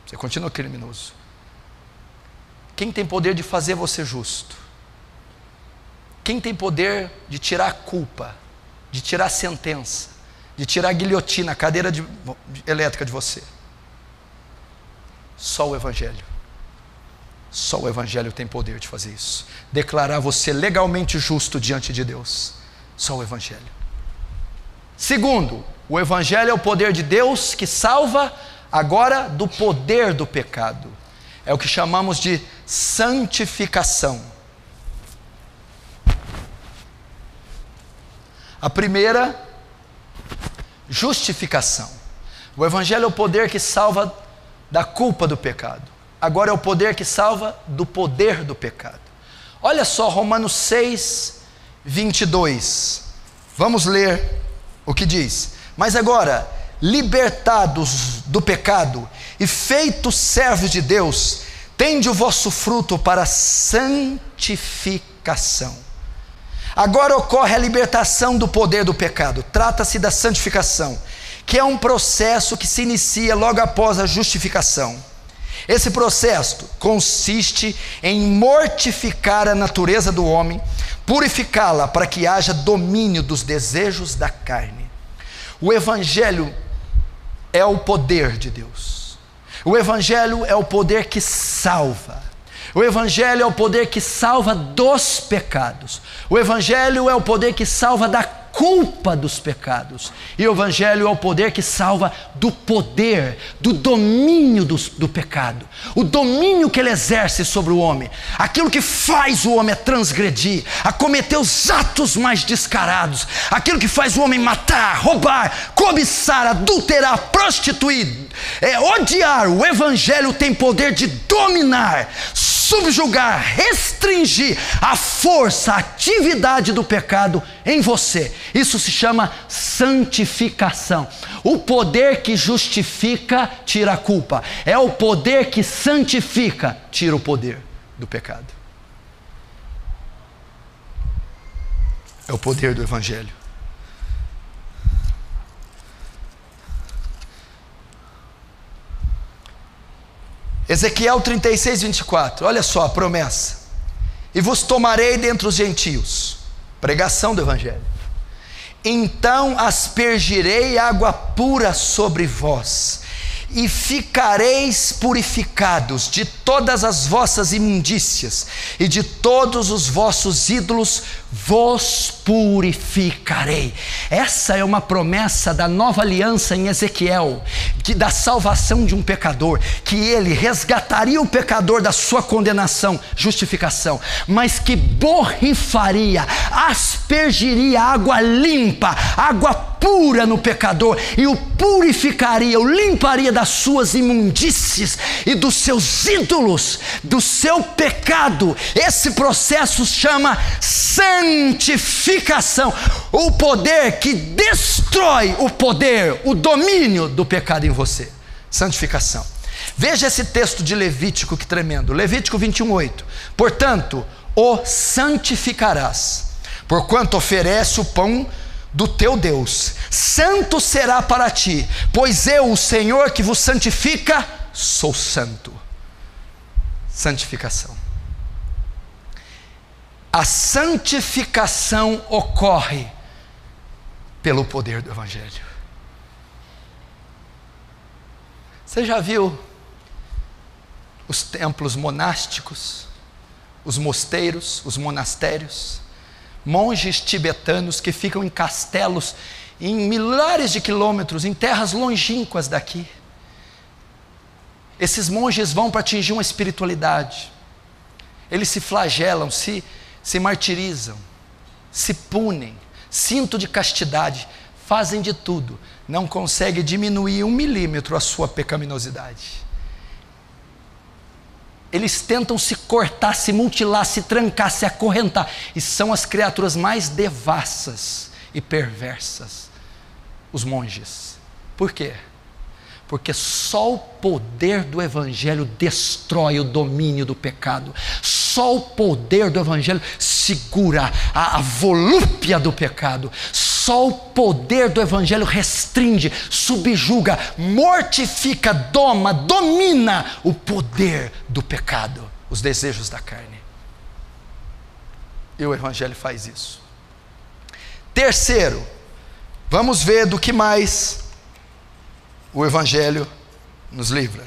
você continua criminoso. Quem tem poder de fazer você justo? Quem tem poder de tirar a culpa, de tirar a sentença, de tirar a guilhotina, a cadeira elétrica de você? Só o Evangelho. Só o Evangelho tem poder de fazer isso. Declarar você legalmente justo diante de Deus. Só o Evangelho. Segundo, o Evangelho é o poder de Deus que salva agora do poder do pecado. É o que chamamos de santificação. A primeira, justificação. O Evangelho é o poder que salva da culpa do pecado. Agora é o poder que salva do poder do pecado. Olha só Romanos 6, 22. Vamos ler o que diz. Mas agora, libertados do pecado e feitos servos de Deus, tende o vosso fruto para a santificação. Agora ocorre a libertação do poder do pecado. Trata-se da santificação, que é um processo que se inicia logo após a justificação. Esse processo consiste em mortificar a natureza do homem, purificá-la para que haja domínio dos desejos da carne. O Evangelho é o poder de Deus. O Evangelho é o poder que salva. O Evangelho é o poder que salva dos pecados. O Evangelho é o poder que salva da culpa dos pecados. E o Evangelho é o poder que salva do poder, do domínio do pecado. O domínio que ele exerce sobre o homem. Aquilo que faz o homem a transgredir, a cometer os atos mais descarados. Aquilo que faz o homem matar, roubar, cobiçar, adulterar, prostituir, odiar. O Evangelho tem poder de dominar, subjugar, restringir a força, a atividade do pecado em você. Isso se chama santificação. O poder que justifica tira a culpa. É o poder que santifica tira o poder do pecado. É o poder do Evangelho. Ezequiel 36, 24, olha só a promessa. E vos tomarei dentre os gentios, pregação do Evangelho. Então aspergirei água pura sobre vós, e ficareis purificados de todas as vossas imundícias, e de todos os vossos ídolos vos purificarei. Essa é uma promessa da nova aliança em Ezequiel, da salvação de um pecador, que ele resgataria o pecador da sua condenação, justificação, mas que borrifaria, aspergiria água limpa, água pura no pecador, e o purificaria, o limparia das suas imundícies e dos seus ídolos, do seu pecado. Esse processo chama santificação, o poder que destrói o poder, o domínio do pecado em você. Santificação. Veja esse texto de Levítico, que tremendo. Levítico 21:8. Portanto, o santificarás, porquanto oferece o pão do teu Deus. Santo será para ti, pois eu, o Senhor que vos santifica, sou santo. Santificação. A santificação ocorre pelo poder do Evangelho. Você já viu os templos monásticos, os mosteiros, os monastérios? Monges tibetanos que ficam em castelos em milhares de quilômetros, em terras longínquas daqui. Esses monges vão para atingir uma espiritualidade. Eles se flagelam, se martirizam, se punem, cinto de castidade, fazem de tudo, não conseguem diminuir 1 milímetro a sua pecaminosidade. Eles tentam se cortar, se mutilar, se trancar, se acorrentar, e são as criaturas mais devassas e perversas, os monges. Por quê? Porque só o poder do Evangelho destrói o domínio do pecado. Só o poder do Evangelho segura a volúpia do pecado. Só o poder do Evangelho restringe, subjuga, mortifica, domina o poder do pecado, os desejos da carne. E o Evangelho faz isso. Terceiro, vamos ver do que mais o Evangelho nos livra.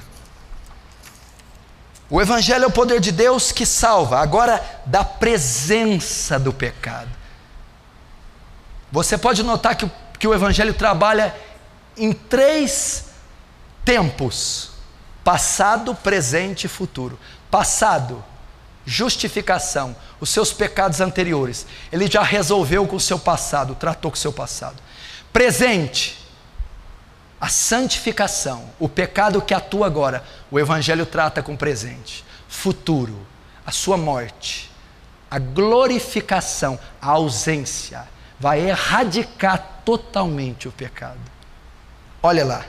O Evangelho é o poder de Deus que salva, agora da presença do pecado. Você pode notar que o Evangelho trabalha em 3 tempos: passado, presente e futuro. Passado, justificação, os seus pecados anteriores. Ele já resolveu com o seu passado, tratou com o seu passado. Presente, a santificação, o pecado que atua agora, o Evangelho trata com presente. Futuro, a sua morte, a glorificação, a ausência, vai erradicar totalmente o pecado. Olha lá.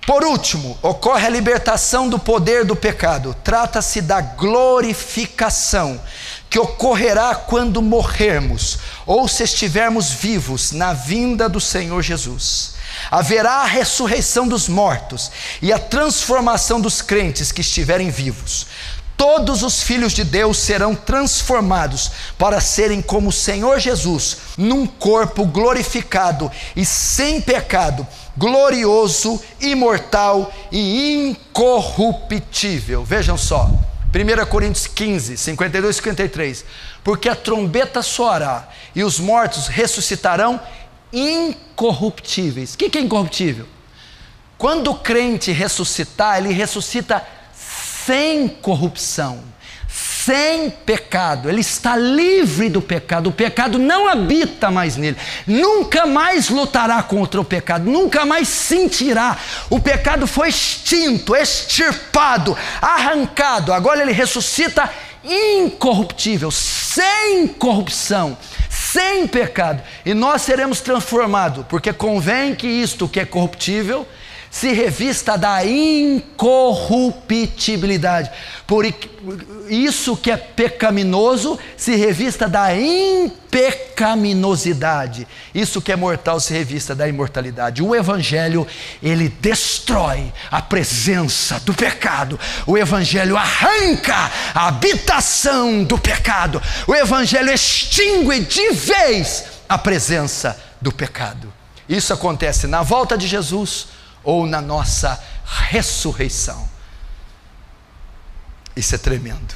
Por último, ocorre a libertação do poder do pecado. Trata-se da glorificação, que ocorrerá quando morrermos, ou se estivermos vivos na vinda do Senhor Jesus. Haverá a ressurreição dos mortos e a transformação dos crentes que estiverem vivos. Todos os filhos de Deus serão transformados para serem como o Senhor Jesus, num corpo glorificado e sem pecado, glorioso, imortal e incorruptível. Vejam só, 1 Coríntios 15, 52 e 53. Porque a trombeta soará e os mortos ressuscitarão incorruptíveis. O que é incorruptível? Quando o crente ressuscitar, ele ressuscita sem corrupção, sem pecado. Ele está livre do pecado. O pecado não habita mais nele. Nunca mais lutará contra o pecado. Nunca mais sentirá. O pecado foi extinto, extirpado, arrancado. Agora ele ressuscita incorruptível, sem corrupção, sem pecado. E nós seremos transformados, porque convém que isto que é corruptível se revista da incorruptibilidade. Por isso que é pecaminoso se revista da impecaminosidade. Isso que é mortal se revista da imortalidade. O Evangelho, ele destrói a presença do pecado. O Evangelho arranca a habitação do pecado. O Evangelho extingue de vez a presença do pecado. Isso acontece na volta de Jesus ou na nossa ressurreição. Isso é tremendo,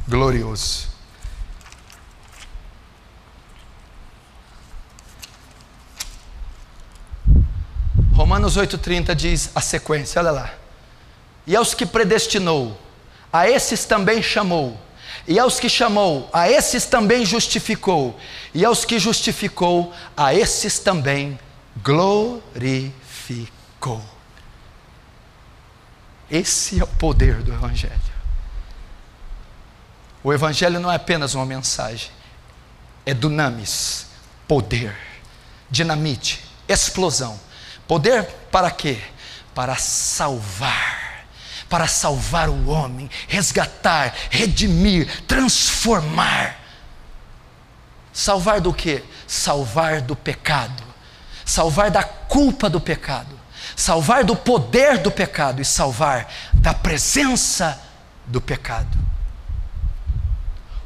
glorioso. Romanos 8,30 diz a sequência, olha lá. E aos que predestinou, a esses também chamou. E aos que chamou, a esses também justificou. E aos que justificou, a esses também glorificou. Esse é o poder do Evangelho. O Evangelho não é apenas uma mensagem, é dunamis, poder, dinamite, explosão. Poder para quê? Para salvar o homem, resgatar, redimir, transformar. Salvar do quê? Salvar do pecado, salvar da culpa do pecado, salvar do poder do pecado e salvar da presença do pecado.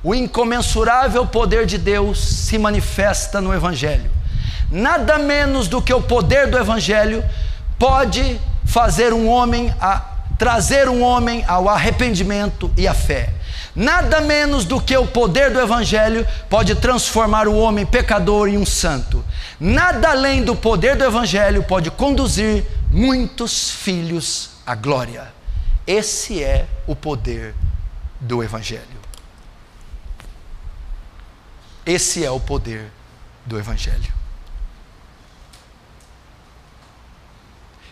O incomensurável poder de Deus se manifesta no Evangelho. Nada menos do que o poder do Evangelho pode fazer trazer um homem ao arrependimento e à fé. Nada menos do que o poder do Evangelho pode transformar o homem pecador em um santo. Nada além do poder do Evangelho pode conduzir muitos filhos à glória. Esse é o poder do Evangelho. Esse é o poder do Evangelho.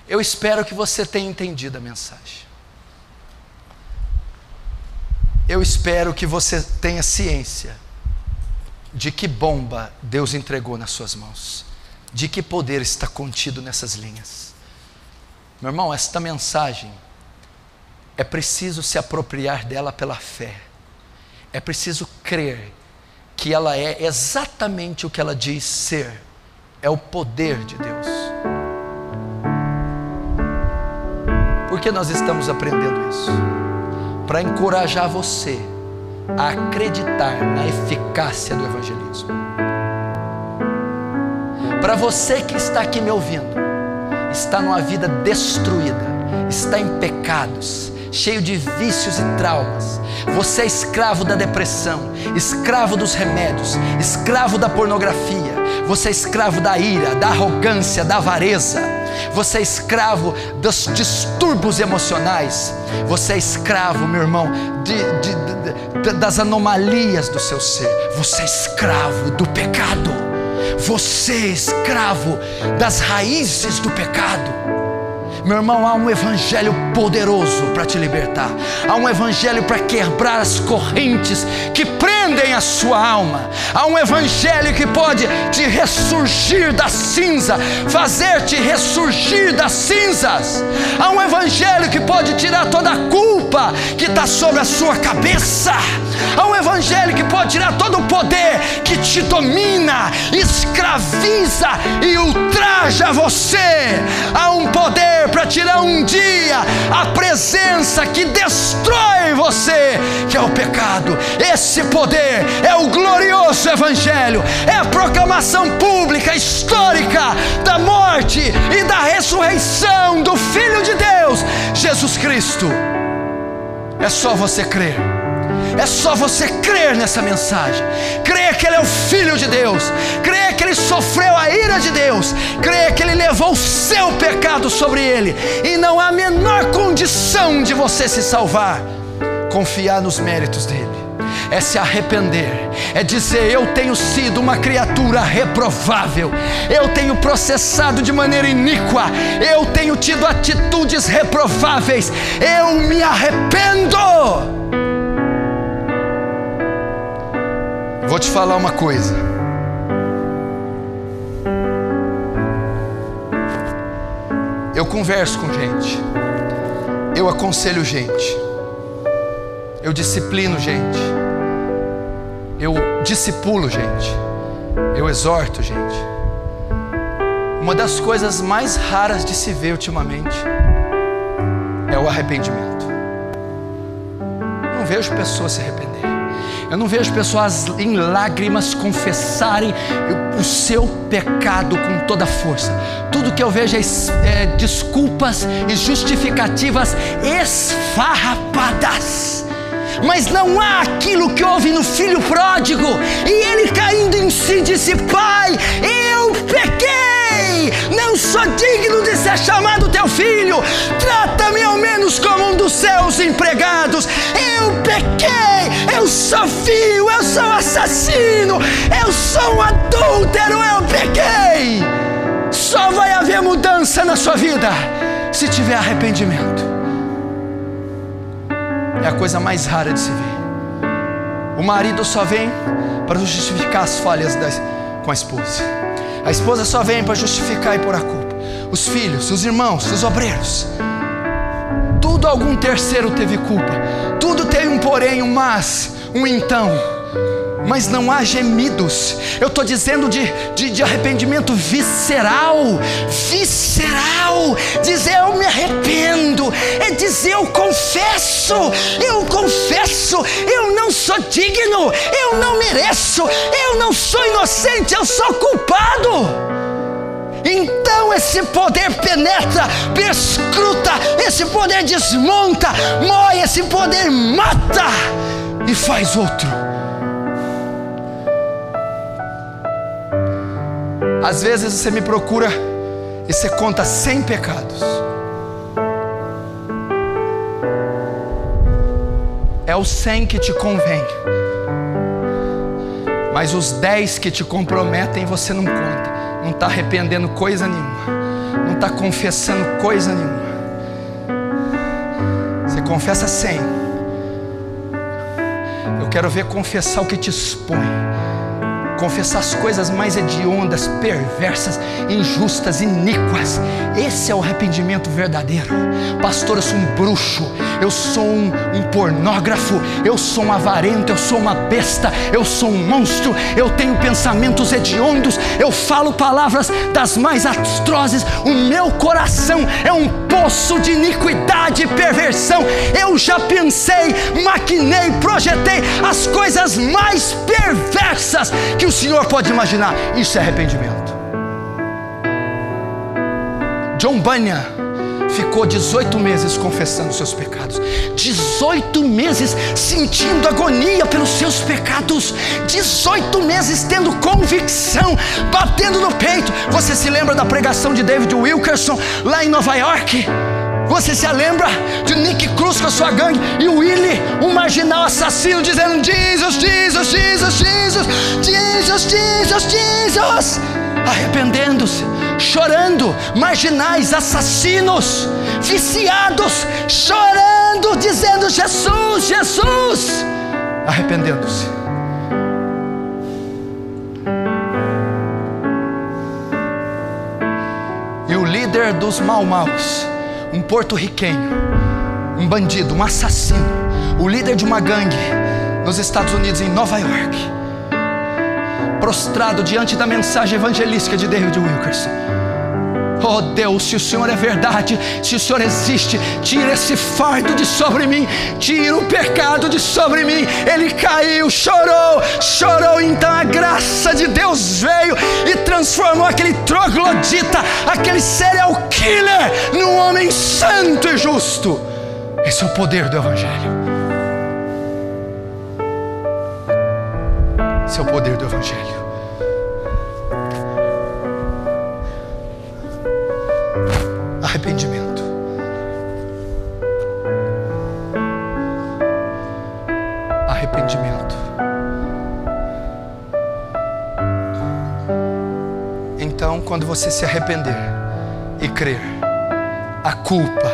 Eu espero que você tenha entendido a mensagem. Eu espero que você tenha ciência de que bomba Deus entregou nas suas mãos. de que poder está contido nessas linhas. Meu irmão, esta mensagem, é preciso se apropriar dela pela fé. É preciso crer que ela é exatamente o que ela diz ser. É o poder de Deus. Por que nós estamos aprendendo isso? Para encorajar você a acreditar na eficácia do evangelismo. Para você que está aqui me ouvindo, está numa vida destruída, está em pecados, cheio de vícios e traumas, você é escravo da depressão, escravo dos remédios, escravo da pornografia, você é escravo da ira, da arrogância, da avareza, você é escravo dos distúrbios emocionais, você é escravo, meu irmão, das anomalias do seu ser, você é escravo do pecado, você é escravo das raízes do pecado. Meu irmão, há um evangelho poderoso para te libertar. Há um evangelho para quebrar as correntes que prendem a sua alma. Há um evangelho que pode te ressurgir da cinza, fazer-te ressurgir das cinzas. Há um evangelho que pode tirar toda a culpa que está sobre a sua cabeça. Há um evangelho que pode tirar todo o poder que te domina, escraviza e ultraja você. Há um poder para tirar um dia a presença que destrói você, que é o pecado. Esse poder é o glorioso evangelho, é a proclamação pública, histórica da morte e da ressurreição do Filho de Deus, Jesus Cristo. É só você crer. É só você crer nessa mensagem, crer que Ele é o Filho de Deus, crer que Ele sofreu a ira de Deus, crer que Ele levou o seu pecado sobre Ele, e não há a menor condição de você se salvar. Confiar nos méritos dEle, é se arrepender, é dizer: eu tenho sido uma criatura reprovável, eu tenho processado de maneira iníqua, eu tenho tido atitudes reprováveis, eu me arrependo. Vou te falar uma coisa. Eu converso com gente, eu aconselho gente, eu disciplino gente, eu discipulo gente, eu exorto gente. Uma das coisas mais raras de se ver ultimamente é o arrependimento. Não vejo pessoas se arrepender. Eu não vejo pessoas em lágrimas confessarem o seu pecado com toda a força. Tudo que eu vejo é desculpas e justificativas esfarrapadas. Mas não há aquilo que houve no filho pródigo. E ele, caindo em si, disse: Pai, eu pequei, não sou digno de ser chamado teu filho, trata-me ao menos como um dos seus empregados. Eu pequei, eu sou vil, eu sou assassino, eu sou um adúltero, eu pequei. Só vai haver mudança na sua vida se tiver arrependimento. É a coisa mais rara de se ver. O marido só vem para justificar as falhas com a esposa. A esposa só vem para justificar e pôr a culpa. Os filhos, os irmãos, os obreiros, tudo algum terceiro teve culpa. Tudo tem um porém, um mas, um então. Mas não há gemidos. Eu estou dizendo de arrependimento visceral. Visceral. Dizer eu me arrependo, é dizer eu confesso, eu não sou digno, eu não mereço, eu não sou inocente, eu sou culpado. Então esse poder penetra, perscruta, esse poder desmonta, mói, esse poder mata e faz outro. Às vezes você me procura e você conta 100 pecados. É os 100 que te convém, mas os 10 que te comprometem você não conta. Não está arrependendo coisa nenhuma, não está confessando coisa nenhuma. Você confessa 100. Eu quero ver confessar o que te expõe, confessar as coisas mais hediondas, perversas, injustas, iníquas. Esse é o arrependimento verdadeiro. Pastor, eu sou um bruxo, eu sou um pornógrafo, eu sou um avarento, eu sou uma besta, eu sou um monstro, eu tenho pensamentos hediondos, eu falo palavras das mais atrozes, o meu coração é um poço de iniquidade e perversão. Eu já pensei, maquinei, projetei as coisas mais perversas que o Senhor pode imaginar. Isso é arrependimento. John Bunyan ficou 18 meses confessando seus pecados. 18 meses sentindo agonia pelos seus pecados. 18 meses tendo convicção, batendo no peito. Você se lembra da pregação de David Wilkerson lá em Nova York? Você se lembra de Nick Cruz com a sua gangue e o Willie, um marginal assassino, dizendo: Jesus, Jesus, Jesus, Jesus, Jesus, Jesus, Jesus, arrependendo-se, chorando, marginais, assassinos, viciados, chorando, dizendo: Jesus, Jesus, arrependendo-se. E o líder dos mau-maus, um porto-riquenho, um bandido, um assassino, o líder de uma gangue nos Estados Unidos, em Nova York, prostrado diante da mensagem evangelística de David Wilkerson: oh Deus, se o Senhor é verdade, se o Senhor existe, tira esse fardo de sobre mim, tira o pecado de sobre mim. Ele caiu, chorou, chorou. Então a graça de Deus veio e transformou aquele troglodita, aquele serial killer, num homem santo e justo. Esse é o poder do Evangelho. Esse é o poder do Evangelho. Arrependimento. Arrependimento. Então, quando você se arrepender e crer, a culpa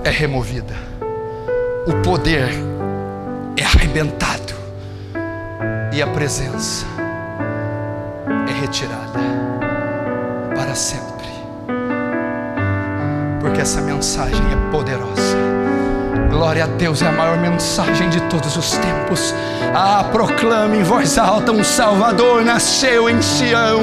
é removida, o poder é arrebentado e a presença é retirada para sempre. Porque essa mensagem é poderosa. Glória a Deus, é a maior mensagem de todos os tempos. Ah, proclame em voz alta: um Salvador nasceu em Sião.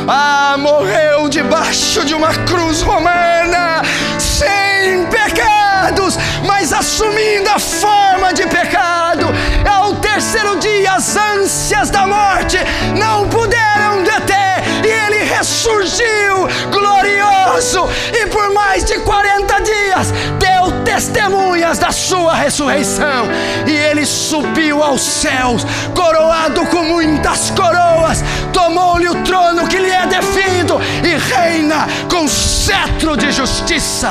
Ah, morreu debaixo de uma cruz romana, sem pecados, mas assumindo a forma de pecado. Ao terceiro dia, as ânsias da morte não puderam deter, e ele ressurgiu glorioso, e por mais de 40 dias deu testemunhas da sua ressurreição. E ele subiu aos céus, coroado com muitas coroas, tomou-lhe o trono que lhe é devido, e reina com cetro de justiça,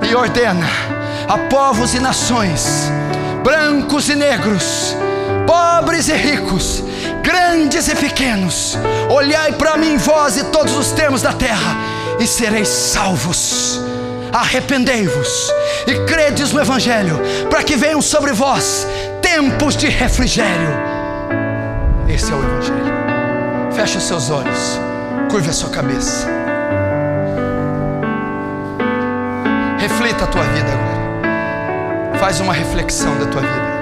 e ordena a povos e nações, brancos e negros, pobres e ricos, grandes e pequenos: olhai para mim, vós e todos os termos da terra, e sereis salvos. Arrependei-vos e credes no Evangelho, para que venham sobre vós tempos de refrigério. Esse é o Evangelho. Feche os seus olhos, curve a sua cabeça, reflita a tua vida agora. Faz uma reflexão da tua vida.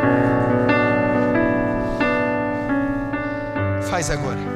Faz agora.